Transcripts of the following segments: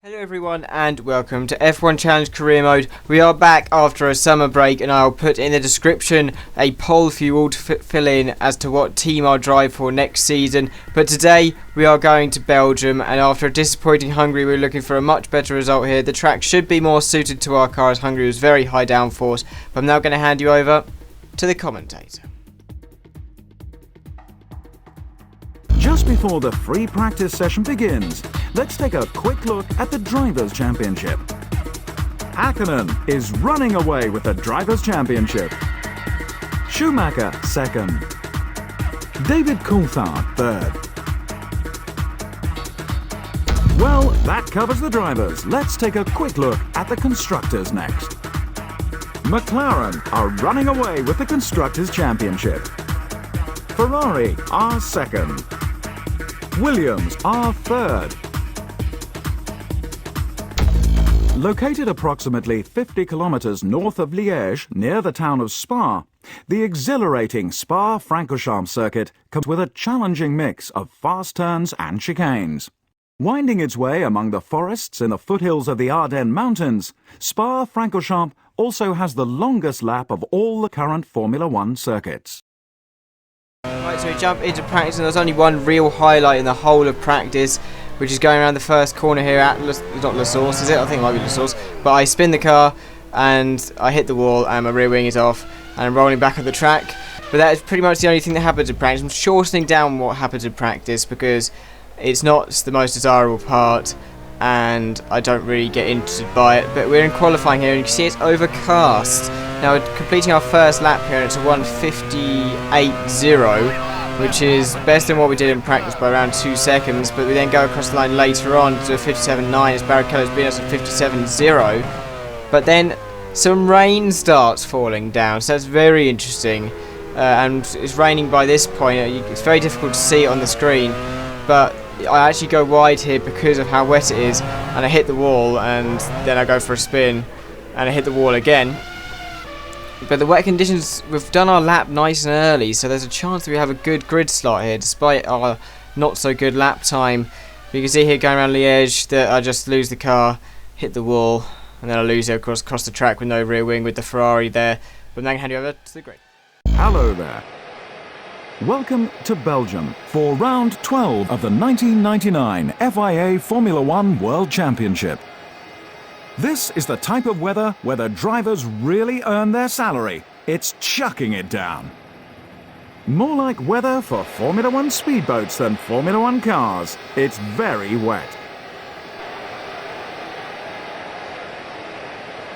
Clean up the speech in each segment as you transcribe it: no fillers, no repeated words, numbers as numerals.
Hello everyone and welcome to F1 Challenge Career Mode. We are back after a summer break and I'll put in the description a poll for you all to fill in as to what team I'll drive for next season. But today we are going to Belgium, and after a disappointing Hungary we're looking for a much better result here. The track should be more suited to our car as Hungary was very high downforce. But I'm now going to hand you over to the commentator. Just before the free practice session begins, let's take a quick look at the Drivers' Championship. Hakkinen is running away with the Drivers' Championship. Schumacher second. David Coulthard third. Well, that covers the drivers. Let's take a quick look at the constructors next. McLaren are running away with the Constructors Championship. Ferrari are second. Williams are third. Located approximately 50 kilometers north of Liège, near the town of Spa, the exhilarating Spa-Francorchamps circuit comes with a challenging mix of fast turns and chicanes. Winding its way among the forests in the foothills of the Ardennes Mountains, Spa-Francorchamps also has the longest lap of all the current Formula One circuits. Right, so we jump into practice, and there's only one real highlight in the whole of practice, which is going around the first corner here at not La Source, is it? I think it might be La Source. But I spin the car and I hit the wall and my rear wing is off and I'm rolling back on the track. But that is pretty much the only thing that happens in practice. I'm shortening down what happens in practice because it's not the most desirable part and I don't really get interested by it. But we're in qualifying here and you can see it's overcast. Now we're completing our first lap here and it's a 1:58.0, which is better than what we did in practice by around 2 seconds, but we then go across the line later on to a 57.9 as Barrichello's been us at 57.0. But then some rain starts falling down, so that's very interesting. And it's raining by this point. It's very difficult to see it on the screen, but I actually go wide here because of how wet it is, and I hit the wall and then I go for a spin and I hit the wall again. But the wet conditions, we've done our lap nice and early, so there's a chance that we have a good grid slot here despite our not so good lap time. But you can see here going around Liège that I just lose the car, hit the wall, and then I lose it across the track with no rear wing with the Ferrari there. But I'm now going to hand you over to the grid. Hello there. Welcome to Belgium for round 12 of the 1999 FIA Formula One World Championship. This is the type of weather where the drivers really earn their salary. It's chucking it down. More like weather for Formula One speedboats than Formula One cars. It's very wet.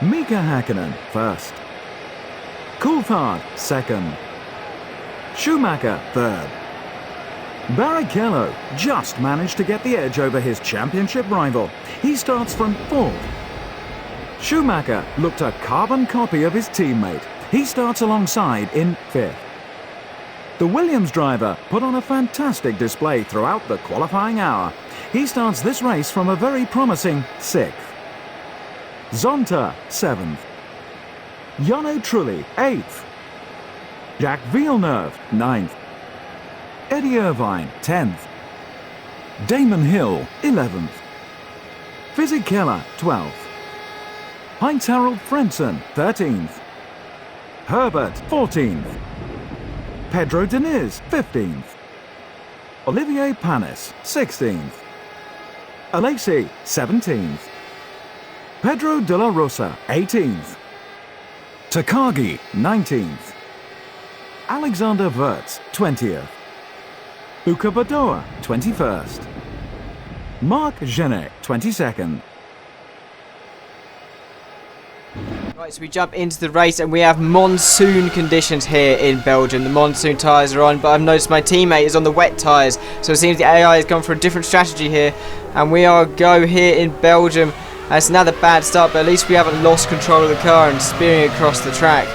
Mika Hakkinen first. Coulthard second. Schumacher third. Barrichello just managed to get the edge over his championship rival. He starts from fourth. Schumacher looked a carbon copy of his teammate. He starts alongside in fifth. The Williams driver put on a fantastic display throughout the qualifying hour. He starts this race from a very promising sixth. Zonta seventh. Jarno Trulli eighth. Jacques Villeneuve ninth. Eddie Irvine 10th. Damon Hill 11th. Fisichella 12th. Heinz-Harald Frentzen 13th. Herbert 14th. Pedro Diniz 15th. Olivier Panis 16th. Alesi 17th. Pedro de la Rosa 18th. Takagi 19th. Alexander Wirtz 20th. Uka Badoa 21st. Marc Genet 22nd. Right, so we jump into the race and we have monsoon conditions here in Belgium. The monsoon tyres are on, but I've noticed my teammate is on the wet tyres, so it seems the AI has gone for a different strategy here, and we are go here in Belgium. It's another bad start, but at least we haven't lost control of the car and spearing across the track.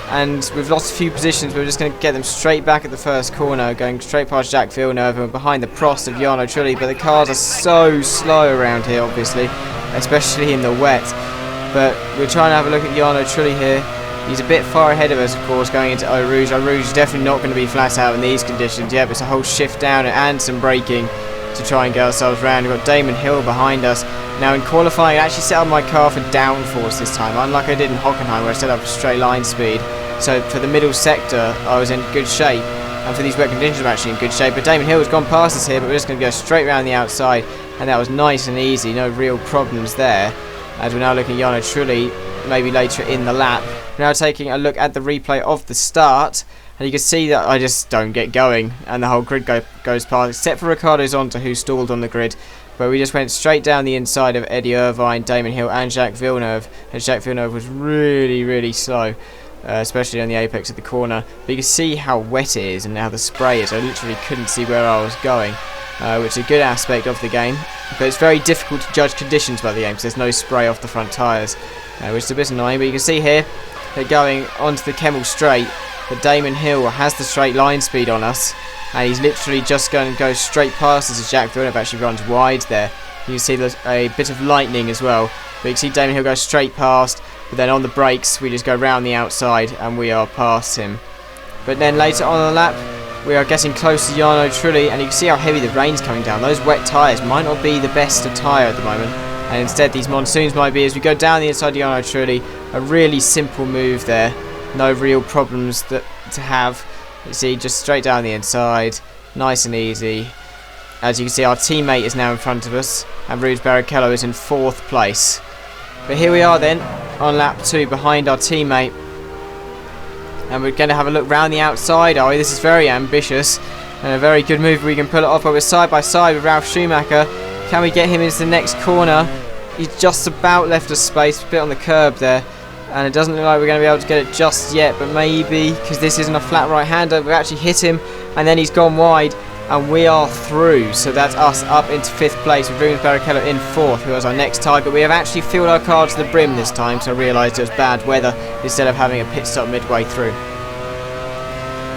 And we've lost a few positions, but we're just going to get them straight back at the first corner, going straight past Jacques Villeneuve and behind the Prost of Jarno Trulli. But the cars are so slow around here, obviously, especially in the wet. But we're trying to have a look at Jarno Trulli here. He's a bit far ahead of us, of course, going into Eau Rouge. Eau Rouge is definitely not going to be flat out in these conditions. Yep, it's a whole shift down and some braking. to try and get ourselves round. We've got Damon Hill behind us. Now in qualifying, I actually set up my car for downforce this time, unlike I did in Hockenheim where I set up for straight line speed. So for the middle sector, I was in good shape, and for these wet conditions, I'm actually in good shape. But Damon Hill has gone past us here, but we're just going to go straight around the outside, and that was nice and easy, no real problems there. As we're now looking at Jarno Trulli, maybe later in the lap. We're now taking a look at the replay of the start, and you can see that I just don't get going, and the whole grid goes past, except for Ricardo Zonta, who stalled on the grid. But we just went straight down the inside of Eddie Irvine, Damon Hill and Jacques Villeneuve, and Jacques Villeneuve was really slow, especially on the apex of the corner. But you can see how wet it is and how the spray is. I literally couldn't see where I was going, which is a good aspect of the game. But it's very difficult to judge conditions by the game because there's no spray off the front tyres, which is a bit annoying. But you can see here, they're going onto the Kemmel Straight, but Damon Hill has the straight line speed on us. And he's literally just going to go straight past us as Jacques Villeneuve actually runs wide there. You can see there's a bit of lightning as well. But you can see Damon Hill go straight past, but then on the brakes we just go round the outside and we are past him. But then later on in the lap, we are getting close to Jarno Trulli, and you can see how heavy the rain's coming down. Those wet tyres might not be the best of tyre at the moment, and instead these monsoons might be. As we go down the inside of Jarno Trulli, a really simple move there. No real problems to have. You see, just straight down the inside, nice and easy. As you can see, our teammate is now in front of us, and Rubens Barrichello is in 4th place. But here we are then, on lap 2, behind our teammate. And we're going to have a look round the outside. Oh, this is very ambitious, and a very good move. We can pull it off, but we're side by side with Ralf Schumacher. Can we get him into the next corner? He's just about left us space, a bit on the curb there. And it doesn't look like we're going to be able to get it just yet, but maybe, because this isn't a flat right-hander, we've actually hit him, and then he's gone wide, and we are through. So that's us up into 5th place with Rubens Barrichello in 4th, who was our next target. We have actually filled our car to the brim this time, so I realised it was bad weather instead of having a pit stop midway through.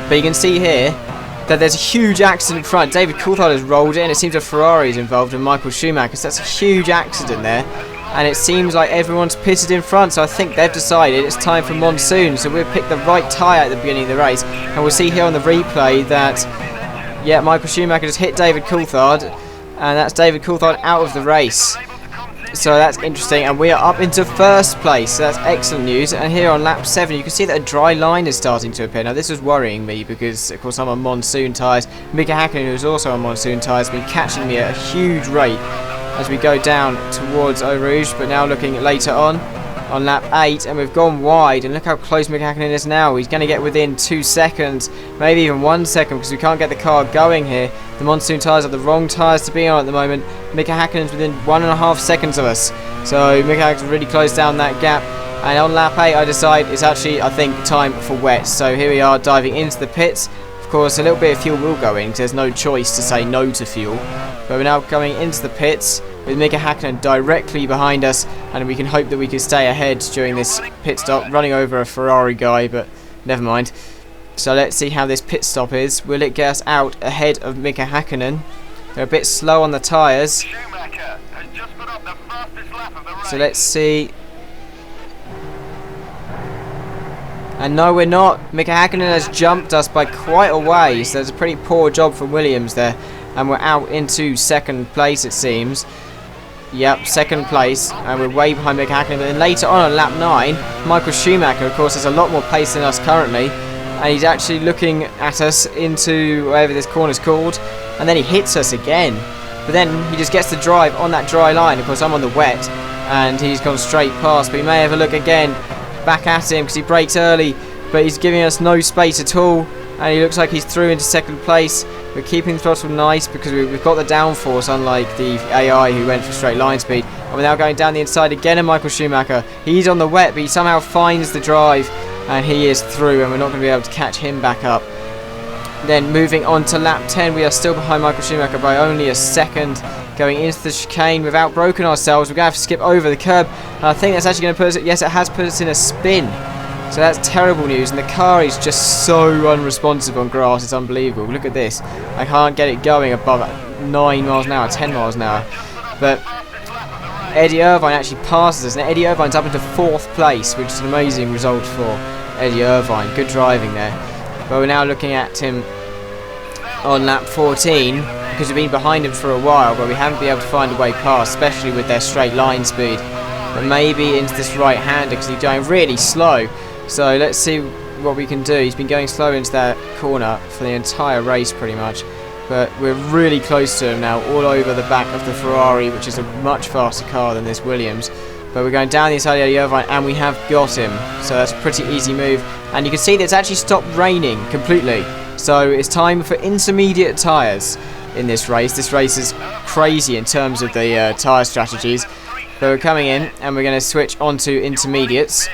But you can see here that there's a huge accident front. David Coulthard has rolled in. It seems a Ferrari is involved in Michael Schumacher, so that's a huge accident there. And it seems like everyone's pitted in front, so I think they've decided it's time for monsoon. So we've picked the right tyre at the beginning of the race, and we'll see here on the replay that, yeah, Michael Schumacher just hit David Coulthard, and that's David Coulthard out of the race. So that's interesting, and we are up into 1st place, so that's excellent news. And here on lap 7, you can see that a dry line is starting to appear. Now this was worrying me because, of course, I'm on monsoon tyres. Mika Hakkinen, who's also on monsoon tyres, has been catching me at a huge rate as we go down towards Eau Rouge, but now looking later on lap 8, and we've gone wide, and look how close Mika Hakkinen is now. He's going to get within 2 seconds, maybe even 1 second, because we can't get the car going here. The monsoon tyres are the wrong tyres to be on at the moment. Mika Hakkinen's within 1.5 seconds of us, so Mika Hakkinen's really closed down that gap. And on lap 8 I decide it's actually, I think, time for wet. So here we are diving into the pits. Of course, a little bit of fuel will go in because there's no choice to say no to fuel. But we're now going into the pits with Mika Hakkinen directly behind us, and we can hope that we can stay ahead during this pit stop, running over a Ferrari guy, but never mind. So let's see how this pit stop is. Will it get us out ahead of Mika Hakkinen? They're a bit slow on the tyres. So let's see. And no, we're not. Mika Hakkinen has jumped us by quite a way, so there's a pretty poor job from Williams there. And we're out into 2nd place, it seems. Yep, 2nd place, and we're way behind Mika Hakkinen. But then later on lap 9, Michael Schumacher, of course, has a lot more pace than us currently, and he's actually looking at us into whatever this corner's called, and then he hits us again. But then he just gets the drive on that dry line. Of course, I'm on the wet, and he's gone straight past, but he may have a look again back at him because he brakes early, but he's giving us no space at all, and he looks like he's through into 2nd place. We're keeping the throttle nice because we've got the downforce, unlike the AI who went for straight line speed. And we're now going down the inside again of Michael Schumacher. He's on the wet, but he somehow finds the drive, and he is through, and we're not going to be able to catch him back up. Then moving on to lap 10, we are still behind Michael Schumacher by only a second. Going into the chicane without broken ourselves, we're going to have to skip over the curb. And I think that's actually going to put us, yes, it has put us in a spin. So that's terrible news, and the car is just so unresponsive on grass, it's unbelievable. Look at this. I can't get it going above 9 miles an hour, 10 miles an hour. But Eddie Irvine actually passes us, and Eddie Irvine's up into 4th place, which is an amazing result for Eddie Irvine. Good driving there. But we're now looking at him on lap 14. because we've been behind them for a while, but we haven't been able to find a way past, especially with their straight line speed. But maybe into this right-hander, because he's going really slow. So let's see what we can do. He's been going slow into that corner for the entire race pretty much. But we're really close to him now, all over the back of the Ferrari, which is a much faster car than this Williams. But we're going down the inside of the Irvine, and we have got him. So that's a pretty easy move. And you can see that it's actually stopped raining completely. So it's time for intermediate tyres in this race. This race is crazy in terms of the tyre strategies. But we're coming in, and we're going to switch onto intermediates.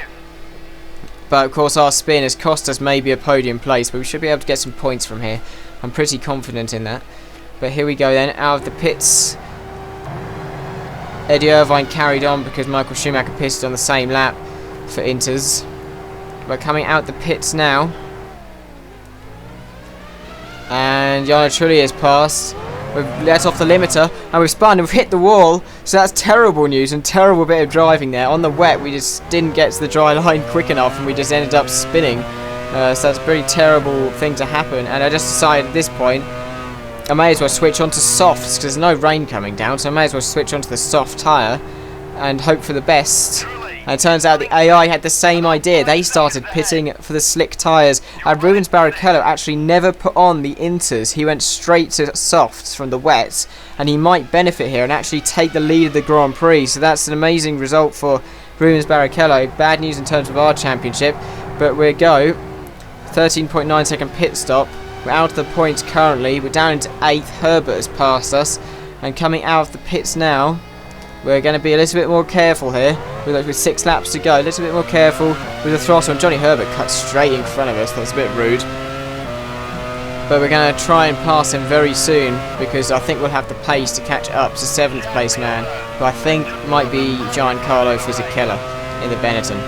But of course our spin has cost us maybe a podium place, but we should be able to get some points from here. I'm pretty confident in that. But here we go then, out of the pits. Eddie Irvine carried on because Michael Schumacher pitted on the same lap for Inters. We're coming out the pits now. And Jarno Trulli has passed. We've let off the limiter and we've spun and we've hit the wall. So that's terrible news and terrible bit of driving there. On the wet we just didn't get to the dry line quick enough and we just ended up spinning. So that's a pretty terrible thing to happen. And I just decided at this point I may as well switch on to softs because there's no rain coming down. So I may as well switch onto the soft tyre and hope for the best. And it turns out the AI had the same idea. They started pitting for the slick tyres. And Rubens Barrichello actually never put on the Inters. He went straight to softs from the wets. And he might benefit here and actually take the lead of the Grand Prix. So that's an amazing result for Rubens Barrichello. Bad news in terms of our championship. But we go. 13.9 second pit stop. We're out of the points currently. We're down into 8th. Herbert has passed us. And coming out of the pits now. We're going to be a little bit more careful here. With 6 laps to go, a little bit more careful with the throttle. And Johnny Herbert cut straight in front of us. That's a bit rude. But we're going to try and pass him very soon because I think we'll have the pace to catch up to 7th place man, who I think might be Giancarlo Fisichella in the Benetton.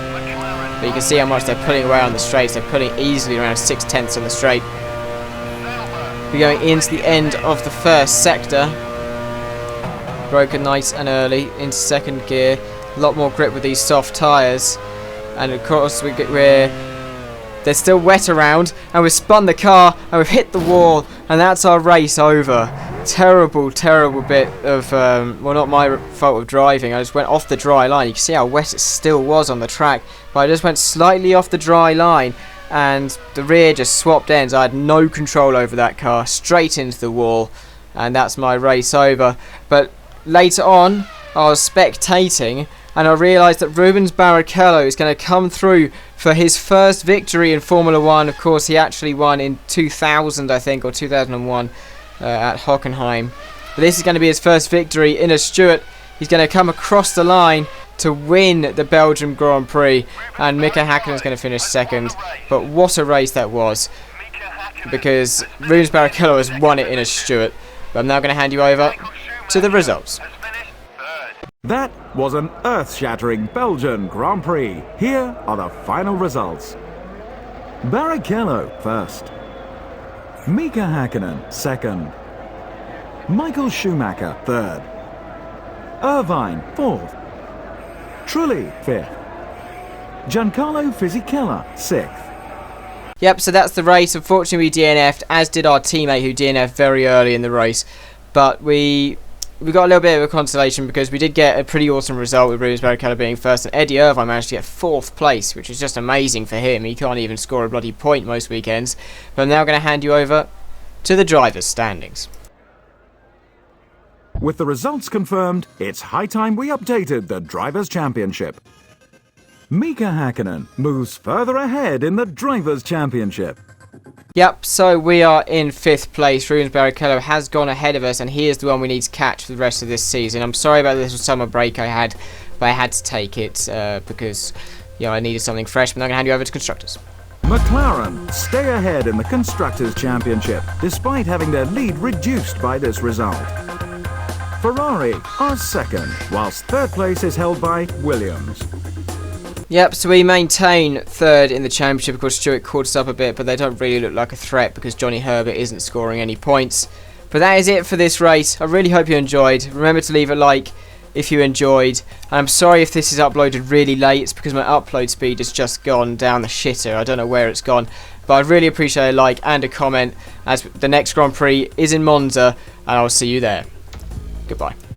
But you can see how much they're pulling away on the straights. They're pulling easily around 6/10 on the straight. We're going into the end of the first sector. Broken nice and early into second gear. A lot more grip with these soft tyres. And of course they're still wet around. And we've spun the car and we've hit the wall. And that's our race over. Terrible, terrible bit of, well, not my fault of driving. I just went off the dry line. You can see how wet it still was on the track. But I just went slightly off the dry line. And the rear just swapped ends. I had no control over that car. Straight into the wall. And that's my race over. But later on, I was spectating and I realised that Rubens Barrichello is going to come through for his first victory in Formula 1. Of course, he actually won in 2000, I think, or 2001 at Hockenheim. But this is going to be his first victory in a Stewart. He's going to come across the line to win the Belgium Grand Prix. And Mika Häkkinen is going to finish second. But what a race that was. Because Rubens Barrichello has won it in a Stewart. But I'm now going to hand you over to the results. That was an earth-shattering Belgian Grand Prix. Here are the final results. Barrichello first. Mika Häkkinen second. Michael Schumacher third. Irvine fourth. Trulli fifth. Giancarlo Fisichella sixth. Yep, so that's the race. Unfortunately we DNF'd, as did our teammate who DNF'd very early in the race. But we got a little bit of a consolation because we did get a pretty awesome result with Rubens Barrichello being first, and Eddie Irvine managed to get 4th place, which is just amazing for him. He can't even score a bloody point most weekends. But I'm now going to hand you over to the drivers' standings. With the results confirmed, it's high time we updated the Drivers' Championship. Mika Häkkinen moves further ahead in the Drivers' Championship. Yep, so we are in 5th place. Rubens Barrichello has gone ahead of us, and he is the one we need to catch for the rest of this season. I'm sorry about the little summer break I had, but I had to take it because I needed something fresh. But I'm going to hand you over to Constructors. McLaren stay ahead in the Constructors Championship, despite having their lead reduced by this result. Ferrari are second, whilst 3rd place is held by Williams. Yep, so we maintain 3rd in the championship. Of course, Stewart caught us up a bit, but they don't really look like a threat because Johnny Herbert isn't scoring any points. But that is it for this race. I really hope you enjoyed. Remember to leave a like if you enjoyed. And I'm sorry if this is uploaded really late. It's because my upload speed has just gone down the shitter. I don't know where it's gone. But I'd really appreciate a like and a comment, as the next Grand Prix is in Monza, and I'll see you there. Goodbye.